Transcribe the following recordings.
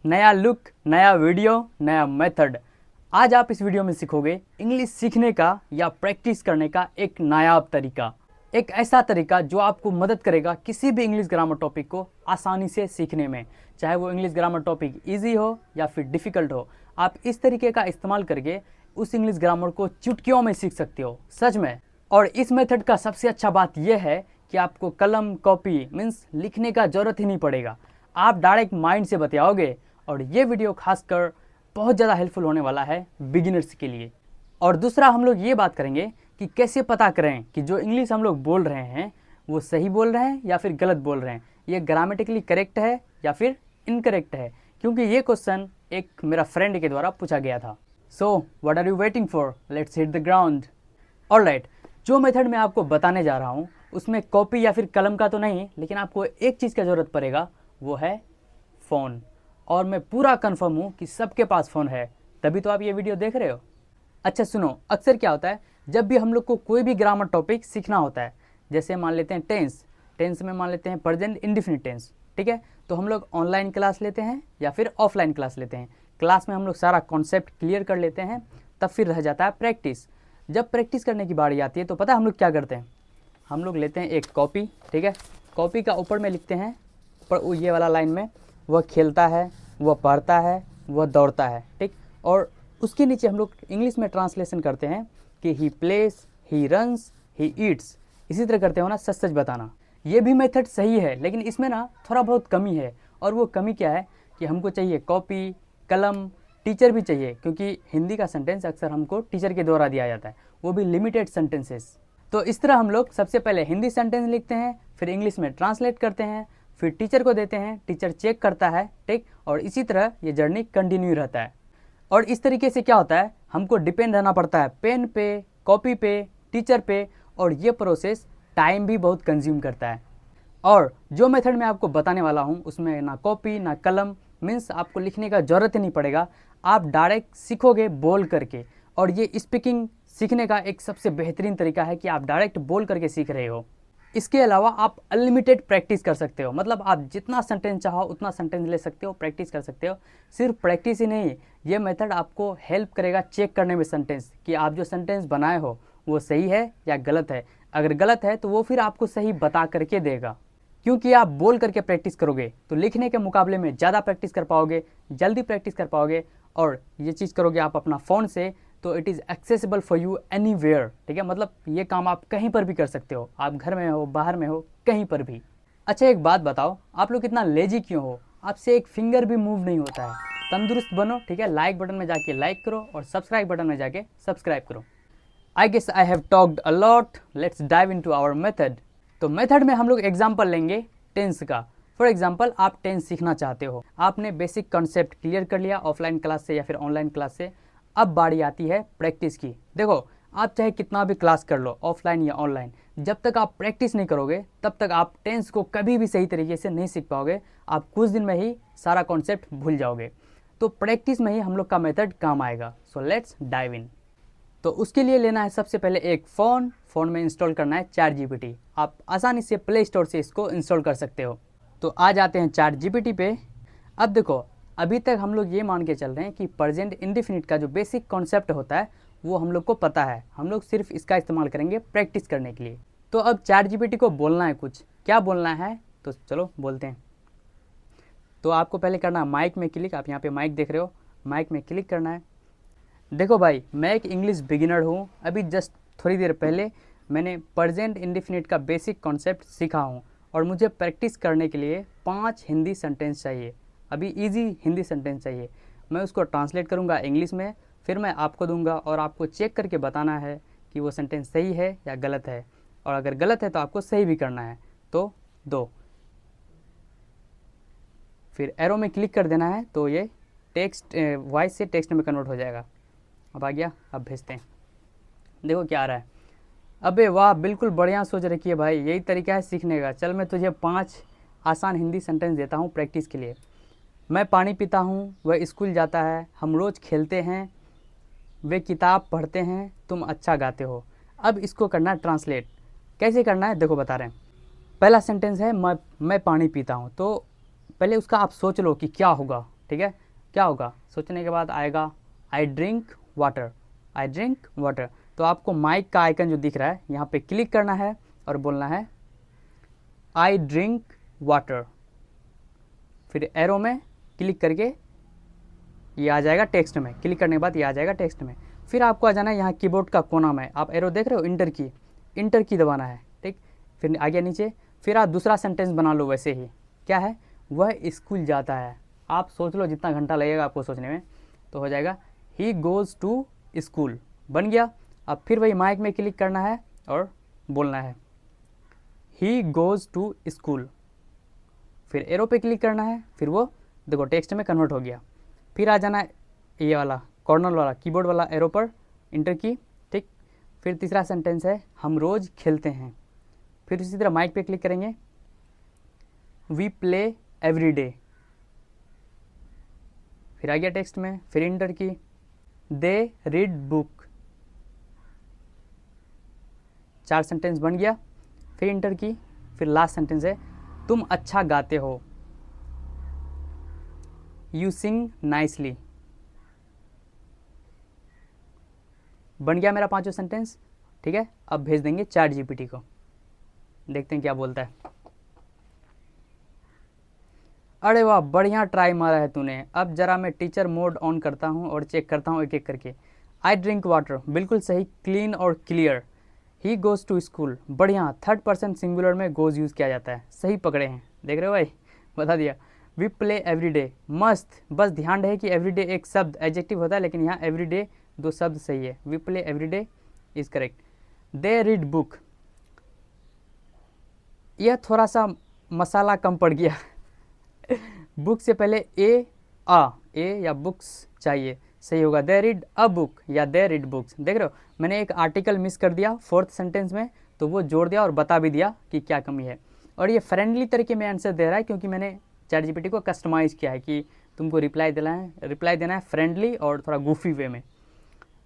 नया लुक, नया वीडियो, नया मेथड। आज आप इस वीडियो में सीखोगे इंग्लिश सीखने का या प्रैक्टिस करने का एक नायाब तरीका। एक ऐसा तरीका जो आपको मदद करेगा किसी भी इंग्लिश ग्रामर टॉपिक को आसानी से सीखने में, चाहे वो इंग्लिश ग्रामर टॉपिक इजी हो या फिर डिफ़िकल्ट हो। आप इस तरीके का इस्तेमाल करके उस इंग्लिश ग्रामर को चुटकियों में सीख सकते हो, सच में। और इस मेथड का सबसे अच्छा बात यह है कि आपको कलम कॉपी मीन्स लिखने का ज़रूरत ही नहीं पड़ेगा। आप डायरेक्ट माइंड से बतियाओगे और ये वीडियो खासकर बहुत ज़्यादा हेल्पफुल होने वाला है बिगिनर्स के लिए। और दूसरा, हम लोग ये बात करेंगे कि कैसे पता करें कि जो इंग्लिश हम लोग बोल रहे हैं वो सही बोल रहे हैं या फिर गलत बोल रहे हैं, ये ग्रामेटिकली करेक्ट है या फिर इनकरेक्ट है, क्योंकि ये क्वेश्चन एक मेरा फ्रेंड के द्वारा पूछा गया था। So what are you waiting for, let's hit the ground. Alright, जो मेथड मैं आपको बताने जा रहा हूँ उसमें कॉपी या फिर कलम का तो नहीं, लेकिन आपको एक चीज़ का ज़रूरत पड़ेगा, वो है फ़ोन। और मैं पूरा कन्फर्म हूँ कि सबके पास फ़ोन है, तभी तो आप ये वीडियो देख रहे हो। अच्छा सुनो, अक्सर क्या होता है जब भी हम लोग को कोई भी ग्रामर टॉपिक सीखना होता है, जैसे मान लेते हैं टेंस में मान लेते हैं प्रेजेंट इंडेफिनिट टेंस, ठीक है, तो हम लोग ऑनलाइन क्लास लेते हैं या फिर ऑफलाइन क्लास लेते हैं। क्लास में हम लोग सारा कॉन्सेप्ट क्लियर कर लेते हैं, तब फिर रह जाता है प्रैक्टिस। जब प्रैक्टिस करने की बारी आती है तो पता है हम लोग क्या करते हैं, हम लोग लेते हैं एक कॉपी, ठीक है, कॉपी का ऊपर में लिखते हैं पर ये वाला लाइन में, वह खेलता है, वह पढ़ता है, वह दौड़ता है, ठीक। और उसके नीचे हम लोग इंग्लिश में ट्रांसलेशन करते हैं कि he plays, he runs, he eats. इसी तरह करते हो ना, सच सच बताना। ये भी मेथड सही है, लेकिन इसमें ना थोड़ा बहुत कमी है। और वो कमी क्या है कि हमको चाहिए कॉपी, कलम, टीचर भी चाहिए, क्योंकि हिंदी का सेंटेंस अक्सर हमको टीचर के द्वारा दिया जाता है, वो भी लिमिटेड सेंटेंसेस। तो इस तरह हम लोग सबसे पहले हिंदी सेंटेंस लिखते हैं, फिर इंग्लिश में ट्रांसलेट करते हैं, फिर टीचर को देते हैं, टीचर चेक करता है, ठीक। और इसी तरह ये जर्नी कंटिन्यू रहता है। और इस तरीके से क्या होता है, हमको डिपेंड रहना पड़ता है पेन पे, कॉपी पे, टीचर पे, और ये प्रोसेस टाइम भी बहुत कंज्यूम करता है। और जो मेथड मैं आपको बताने वाला हूँ उसमें ना कॉपी ना कलम, मीन्स आपको लिखने का ज़रूरत ही नहीं पड़ेगा, आप डायरेक्ट सीखोगे बोल करके। और ये स्पीकिंग सीखने का एक सबसे बेहतरीन तरीका है कि आप डायरेक्ट बोल करके सीख रहे हो। इसके अलावा आप अनलिमिटेड प्रैक्टिस कर सकते हो, मतलब आप जितना सेंटेंस चाहो उतना सेंटेंस ले सकते हो, प्रैक्टिस कर सकते हो। सिर्फ प्रैक्टिस ही नहीं, ये मेथड आपको हेल्प करेगा चेक करने में सेंटेंस, कि आप जो सेंटेंस बनाए हो वो सही है या गलत है। अगर गलत है तो वो फिर आपको सही बता करके देगा, क्योंकि आप बोल करके प्रैक्टिस करोगे तो लिखने के मुकाबले में ज़्यादा प्रैक्टिस कर पाओगे, जल्दी प्रैक्टिस कर पाओगे। और ये चीज़ करोगे आप अपना फ़ोन से, तो it is accessible for you anywhere, ठीक है, मतलब ये काम आप कहीं पर भी कर सकते हो, आप घर में हो, बाहर में हो, कहीं पर भी। अच्छा एक बात बताओ, आप लोग इतना लेजी क्यों हो, आपसे एक फिंगर भी मूव नहीं होता है। तंदुरुस्त बनो, ठीक है, लाइक बटन में जाके लाइक करो और सब्सक्राइब बटन में जाके सब्सक्राइब करो। I guess I have talked a lot, let's dive into our method. तो मेथड में हम लोग एग्जाम्पल लेंगे टेंस का। फॉर एग्जाम्पल, आप टेंस सीखना चाहते हो, आपने बेसिक कॉन्सेप्ट क्लियर कर लिया ऑफलाइन क्लास से या फिर ऑनलाइन क्लास से। अब बारी आती है प्रैक्टिस की। देखो, आप चाहे कितना भी क्लास कर लो, ऑफलाइन या ऑनलाइन, जब तक आप प्रैक्टिस नहीं करोगे तब तक आप टेंस को कभी भी सही तरीके से नहीं सीख पाओगे। आप कुछ दिन में ही सारा कॉन्सेप्ट भूल जाओगे। तो प्रैक्टिस में ही हम लोग का मेथड काम आएगा। So let's dive in. तो उसके लिए लेना है सबसे पहले एक फ़ोन में इंस्टॉल करना है ChatGPT। आप आसानी से प्ले स्टोर से इसको इंस्टॉल कर सकते हो। तो आ जाते हैं ChatGPT पे। अब देखो, अभी तक हम लोग ये मान के चल रहे हैं कि प्रेजेंट इंडेफिनिट का जो बेसिक कॉन्सेप्ट होता है वो हम लोग को पता है, हम लोग सिर्फ इसका इस्तेमाल करेंगे प्रैक्टिस करने के लिए। तो अब ChatGPT को बोलना है कुछ, क्या बोलना है, तो चलो बोलते हैं। तो आपको पहले करना है माइक में क्लिक, आप यहाँ पे माइक देख रहे हो, माइक में क्लिक करना है। देखो भाई, मैं एक इंग्लिश बिगिनर हूँ, अभी जस्ट थोड़ी देर पहले मैंने प्रेजेंट इंडेफिनिट का बेसिक कॉन्सेप्ट सीखा हूँ, और मुझे प्रैक्टिस करने के लिए 5 हिंदी सेंटेंस चाहिए, अभी इजी हिंदी सेंटेंस चाहिए। मैं उसको ट्रांसलेट करूँगा इंग्लिश में, फिर मैं आपको दूंगा और आपको चेक करके बताना है कि वो सेंटेंस सही है या गलत है, और अगर गलत है तो आपको सही भी करना है। तो दो, फिर एरो में क्लिक कर देना है, तो ये टेक्स्ट वॉइस से टेक्स्ट में कन्वर्ट हो जाएगा। अब आ गया, अब भेजते हैं, देखो क्या आ रहा है। अबे वाह, बिल्कुल बढ़िया सोच रखी है भाई, यही तरीका है सीखने का। चल मैं तुझे 5 आसान हिंदी सेंटेंस देता हूँ प्रैक्टिस के लिए। मैं पानी पीता हूँ, वह स्कूल जाता है, हम रोज़ खेलते हैं, वे किताब पढ़ते हैं, तुम अच्छा गाते हो। अब इसको करना है ट्रांसलेट। कैसे करना है देखो बता रहे हैं। पहला सेंटेंस है मैं पानी पीता हूँ, तो पहले उसका आप सोच लो कि क्या होगा, ठीक है, क्या होगा, सोचने के बाद आएगा I drink water, I drink water. तो आपको माइक का आइकन जो दिख रहा है यहाँ पे क्लिक करना है और बोलना है आई ड्रिंक वाटर, फिर एरो में क्लिक करके ये आ जाएगा टेक्स्ट में, क्लिक करने के बाद ये आ जाएगा टेक्स्ट में। फिर आपको आ जाना है यहाँ कीबोर्ड का कोना में, आप एरो देख रहे हो, इंटर की दबाना है, ठीक। फिर आगे नीचे, फिर आप दूसरा सेंटेंस बना लो वैसे ही, क्या है, वह स्कूल जाता है। आप सोच लो जितना घंटा लगेगा आपको सोचने में, तो हो जाएगा ही गोज़ टू स्कूल, बन गया। अब फिर वही माइक में क्लिक करना है और बोलना है ही गोज़ टू स्कूल, फिर एरो पे क्लिक करना है, फिर वो देखो टेक्स्ट में कन्वर्ट हो गया। फिर आ जाना है ये वाला कॉर्नर वाला कीबोर्ड वाला एरो पर इंटर की, ठीक। फिर तीसरा सेंटेंस है हम रोज़ खेलते हैं, फिर इसी तरह माइक पे क्लिक करेंगे वी प्ले एवरी डे, फिर आ गया टेक्स्ट में, फिर इंटर की दे रीड बुक, 4 सेंटेंस बन गया, फिर इंटर की, फिर लास्ट सेंटेंस है तुम अच्छा गाते हो, यू सिंग नाइसली, बन गया मेरा 5 सेंटेंस, ठीक है। अब भेज देंगे चैट जीपीटी को, देखते हैं क्या बोलता है। अरे वाह, बढ़िया ट्राई मारा है तूने। अब जरा मैं टीचर मोड ऑन करता हूँ और चेक करता हूँ एक एक करके। आई ड्रिंक वाटर, बिल्कुल सही, क्लीन और clear. He goes to school, बढ़िया, 3rd पर्सन सिंगुलर में गोज़ यूज़ किया जाता है, सही पकड़े हैं, देख रहे हो भाई, बता दिया। वी प्ले एवरी डे, मस्त, बस ध्यान रहे कि एवरी डे एक शब्द एडजेक्टिव होता है, लेकिन यहाँ एवरी डे 2 शब्द सही है। We play every day is correct. They read book, यह थोड़ा सा मसाला कम पड़ गया बुक से पहले ए या बुक्स चाहिए, सही होगा दे रीड अ बुक या दे रीड बुक्स। देख रहे हो, मैंने एक आर्टिकल मिस कर दिया 4th सेंटेंस में, तो वो जोड़ दिया और बता भी दिया कि क्या कमी है। और ये फ्रेंडली तरीके में आंसर दे रहा है, क्योंकि मैंने चैट जीपीटी को कस्टमाइज़ किया है कि तुमको रिप्लाई देना है फ्रेंडली और थोड़ा गूफी वे में।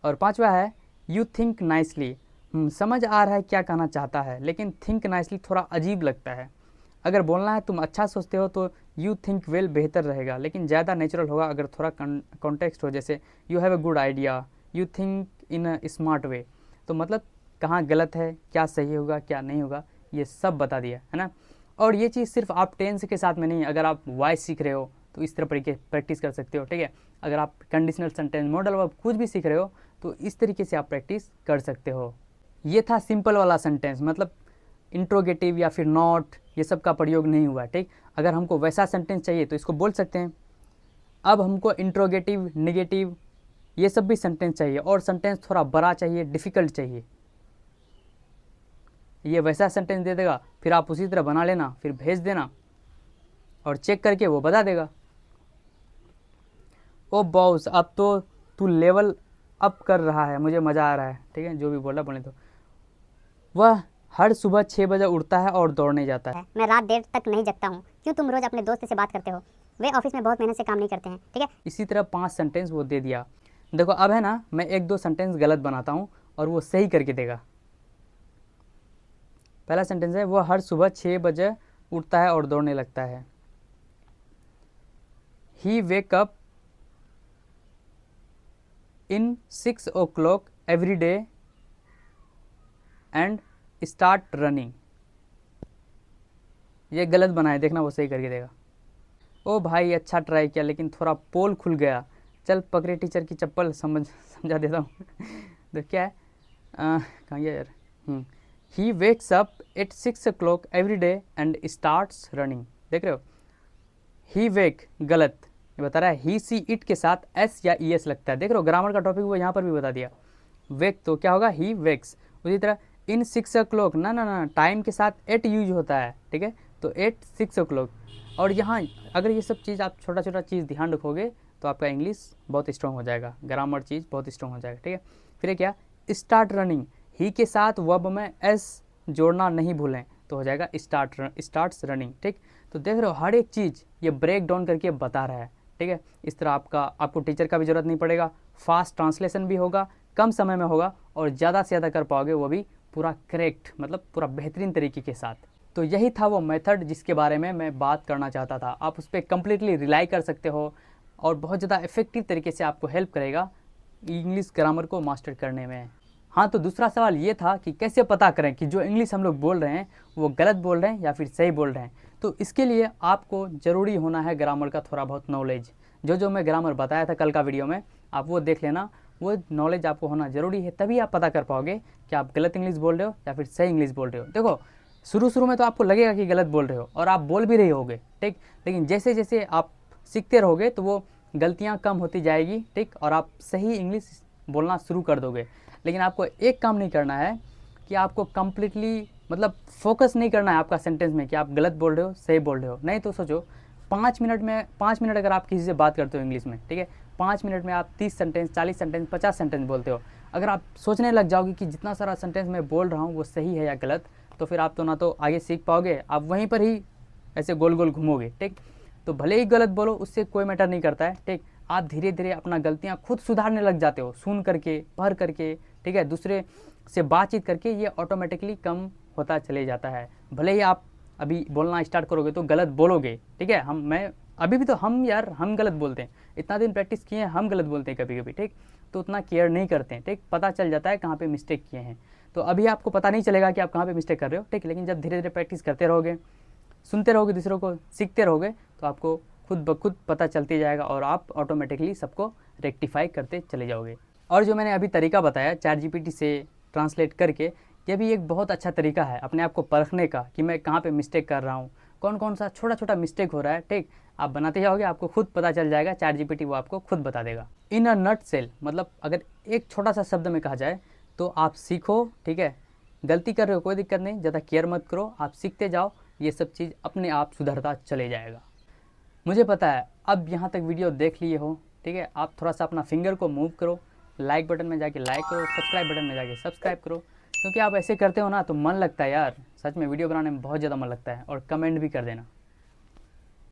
और 5वां है यू थिंक नाइसली, समझ आ रहा है क्या कहना चाहता है, लेकिन थिंक नाइसली थोड़ा अजीब लगता है। अगर बोलना है तुम अच्छा सोचते हो तो यू थिंक वेल बेहतर रहेगा, लेकिन ज़्यादा नेचुरल होगा अगर थोड़ा कॉन्टेक्स्ट हो, जैसे you have a good idea, you think in a smart way. तो मतलब कहाँ गलत है, क्या सही होगा, क्या नहीं होगा, ये सब बता दिया है ना। और ये चीज़ सिर्फ आप टेंस के साथ में नहीं, अगर आप वॉइस सीख रहे हो तो इस तरह तरीके प्रैक्टिस कर सकते हो, ठीक है। अगर आप कंडीशनल सेंटेंस, मॉडल वर्ब कुछ भी सीख रहे हो तो इस तरीके से आप प्रैक्टिस कर सकते हो। ये था सिंपल वाला सेंटेंस, मतलब इंट्रोगेटिव या फिर नॉट, ये सब का प्रयोग नहीं हुआ, ठीक। अगर हमको वैसा सेंटेंस चाहिए तो इसको बोल सकते हैं। अब हमको इंट्रोगेटिव, नेगेटिव, ये सब भी सेंटेंस चाहिए, और सेंटेंस थोड़ा बड़ा चाहिए, डिफ़िकल्ट चाहिए, ये वैसा सेंटेंस दे देगा, फिर आप उसी तरह बना लेना, फिर भेज देना और चेक करके वो बता देगा। ओ बॉस, अब तो तू लेवल अप कर रहा है, मुझे मज़ा आ रहा है, ठीक है, जो भी बोला बोले। तो वह हर सुबह 6 बजे उठता है और दौड़ने जाता है। मैं रात देर तक नहीं जगता हूँ, क्यों तुम रोज अपने दोस्त से बात करते हो, वे ऑफिस में बहुत मेहनत से काम नहीं करते हैं, ठीक है। इसी तरह 5 सेंटेंस वो दे दिया। देखो अब है ना, मैं 1-2 सेंटेंस गलत बनाता हूँ और वो सही करके देगा। पहला सेंटेंस है वो हर सुबह 6 बजे उठता है और दौड़ने लगता है। He wake up in 6 o'clock every day and start running. ये गलत बनाए, देखना वो सही करके देगा। ओ भाई अच्छा ट्राई किया, लेकिन थोड़ा पोल खुल गया, चल पकड़े टीचर की चप्पल, समझा देता हूँ तो क्या है, कहाँ गया यार। He wakes up at 6 o'clock every day and starts running. देख रहे हो, ही वेक गलत, ये बता रहा है ही सी इट के साथ एस या ई एस लगता है। देख रहे हो, ग्रामर का टॉपिक वो यहाँ पर भी बता दिया। वेक तो क्या होगा, ही वेक्स। उसी तरह इन 6 o'clock, ना टाइम के साथ एट यूज होता है, ठीक है, तो एट 6 o'clock। और यहाँ अगर ये सब चीज़ आप छोटा छोटा चीज़ ध्यान रखोगे तो आपका इंग्लिश बहुत स्ट्रॉन्ग हो जाएगा, ग्रामर चीज़ बहुत स्ट्रॉन्ग हो जाएगा, ठीक है। फिर क्या, स्टार्ट रनिंग, ही के साथ वर्ब में एस जोड़ना नहीं भूलें, तो हो जाएगा स्टार्ट्स रनिंग, ठीक। तो देख रहे हो, हर एक चीज़ ये ब्रेक डाउन करके बता रहा है, ठीक है। इस तरह आपको टीचर का भी ज़रूरत नहीं पड़ेगा, फास्ट ट्रांसलेशन भी होगा, कम समय में होगा, और ज़्यादा से ज़्यादा कर पाओगे, वो भी पूरा करेक्ट, मतलब पूरा बेहतरीन तरीके के साथ। तो यही था वो मेथड जिसके बारे में मैं बात करना चाहता था। आप उस पर कम्प्लीटली रिलाई कर सकते हो और बहुत ज़्यादा इफेक्टिव तरीके से आपको हेल्प करेगा इंग्लिश ग्रामर को मास्टर करने में। हाँ, तो दूसरा सवाल ये था कि कैसे पता करें कि जो इंग्लिश हम लोग बोल रहे हैं वो गलत बोल रहे हैं या फिर सही बोल रहे हैं। तो इसके लिए आपको ज़रूरी होना है ग्रामर का थोड़ा बहुत नॉलेज। जो मैं ग्रामर बताया था कल का वीडियो में, आप वो देख लेना। वो नॉलेज आपको होना ज़रूरी है, तभी आप पता कर पाओगे कि आप गलत इंग्लिश बोल रहे हो या फिर सही इंग्लिश बोल रहे हो। देखो, शुरू में तो आपको लगेगा कि गलत बोल रहे हो और आप बोल भी रहे होगे, ठीक, लेकिन जैसे जैसे आप सीखते रहोगे तो वो गलतियाँ कम होती जाएगी, ठीक, और आप सही इंग्लिश बोलना शुरू कर दोगे। लेकिन आपको एक काम नहीं करना है कि आपको कम्प्लीटली मतलब फोकस नहीं करना है आपका सेंटेंस में कि आप गलत बोल रहे हो सही बोल रहे हो। नहीं तो सोचो 5 मिनट अगर आप किसी से बात करते हो इंग्लिश में, ठीक है, 5 मिनट में आप 30 सेंटेंस, 40 सेंटेंस, 50 सेंटेंस बोलते हो। अगर आप सोचने लग जाओगे कि जितना सारा सेंटेंस मैं बोल रहा हूँ वो सही है या गलत, तो फिर आप तो ना तो आगे सीख पाओगे, आप वहीं पर ही ऐसे गोल गोल घूमोगे, ठीक। तो भले ही गलत बोलो, उससे कोई मैटर नहीं करता है, ठीक। आप धीरे धीरे अपना गलतियाँ खुद सुधारने लग जाते हो, सुन करके, पढ़ करके, ठीक है, दूसरे से बातचीत करके, ये ऑटोमेटिकली कम होता चले जाता है। भले ही आप अभी बोलना स्टार्ट करोगे तो गलत बोलोगे, ठीक है, मैं अभी भी तो हम गलत बोलते हैं, इतना दिन प्रैक्टिस किए हैं, हम गलत बोलते हैं कभी कभी, ठीक। तो उतना केयर नहीं करते हैं, ठीक, पता चल जाता है कहाँ पे मिस्टेक किए हैं। तो अभी आपको पता नहीं चलेगा कि आप कहाँ पे मिस्टेक कर रहे हो, ठीक, लेकिन जब धीरे धीरे प्रैक्टिस करते रहोगे, सुनते रहोगे, दूसरों को सीखते रहोगे, तो आपको खुद ब खुद पता चलते जाएगा और आप ऑटोमेटिकली सबको रेक्टिफाई करते चले जाओगे। और जो मैंने अभी तरीका बताया ChatGPT से ट्रांसलेट करके, ये भी एक बहुत अच्छा तरीका है अपने आप को परखने का कि मैं कहाँ पे मिस्टेक कर रहा हूँ, कौन कौन सा छोटा छोटा मिस्टेक हो रहा है, ठीक। आप बनाते जाओगे, आपको खुद पता चल जाएगा, ChatGPT वो आपको खुद बता देगा। इन अ नट सेल, मतलब अगर एक छोटा सा शब्द में कहा जाए तो आप सीखो, ठीक है, गलती कर रहे हो कोई दिक्कत नहीं, ज़्यादा केयर मत करो, आप सीखते जाओ, ये सब चीज़ अपने आप सुधरता चले जाएगा। मुझे पता है अब यहाँ तक वीडियो देख लिए हो, ठीक है, आप थोड़ा सा अपना फिंगर को मूव करो, लाइक बटन में जाके लाइक करो, सब्सक्राइब बटन में जाके सब्सक्राइब करो, क्योंकि आप ऐसे करते हो ना तो मन लगता है यार, सच में वीडियो बनाने में बहुत ज़्यादा मन लगता है। और कमेंट भी कर देना।